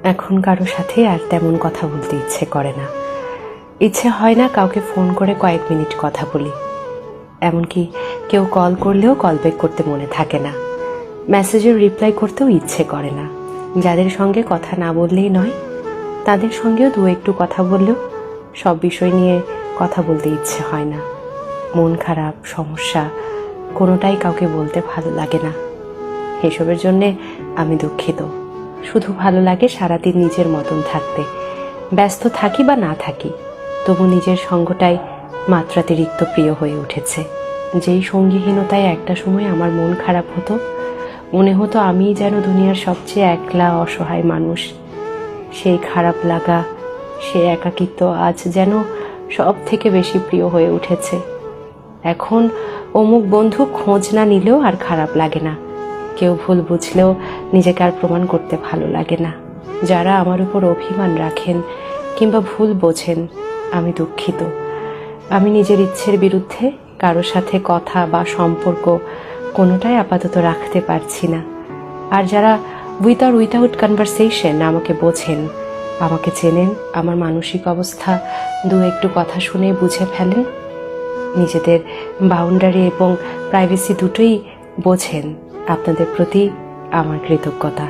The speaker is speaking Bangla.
এখন কারো সাথে আর তেমন কথা বলতে ইচ্ছে করে না। ইচ্ছে হয় না কাউকে ফোন করে কয়েক মিনিট কথা বলি। এমনকি কেউ কল করলেও কল ব্যাক করতে মনে থাকে না। মেসেজের রিপ্লাই করতেও ইচ্ছে করে না। যাদের সঙ্গে কথা না বললেই নয়, তাদের সঙ্গেও একটু কথা বললেও সব বিষয় নিয়ে কথা বলতে ইচ্ছে হয় না। মন খারাপ, সমস্যা কোনোটাই কাউকে বলতে ভালো লাগে না। এসবের জন্যে আমি দুঃখিত। শুধু ভালো লাগে সারাদিন নিজের মতন থাকতে। ব্যস্ত থাকি বা না থাকি, তবু নিজের সঙ্গটাই মাত্রাতিরিক্ত প্রিয় হয়ে উঠেছে। যেই সঙ্গীহীনতায় একটা সময় আমার মন খারাপ হতো, মনে হতো আমিই যেন দুনিয়ার সবচেয়ে একলা অসহায় মানুষ। সেই খারাপ লাগা, সে একাকিত্ব আজ যেন সব থেকে বেশি প্রিয় হয়ে উঠেছে। এখন অমুক বন্ধু খোঁজ না নিলেও আর খারাপ লাগে না। কেউ ভুল বুঝলেও নিজেকে আর প্রমাণ করতে ভালো লাগে না। যারা আমার উপর অভিমান রাখেন কিংবা ভুল বোঝেন, আমি দুঃখিত। আমি নিজের ইচ্ছের বিরুদ্ধে কারো সাথে কথা বা সম্পর্ক কোনোটাই আপাতত রাখতে পারছি না। আর যারা উইথাউট কনভারসেশন আমাকে বোঝেন, আমাকে চেনেন, আমার মানসিক অবস্থা একটু কথা শুনে বুঝে ফেলেন, নিজেদের বাউন্ডারি এবং প্রাইভেসি দুটোই বোঝেন, আপনাদের প্রতি আমার কৃতজ্ঞতা।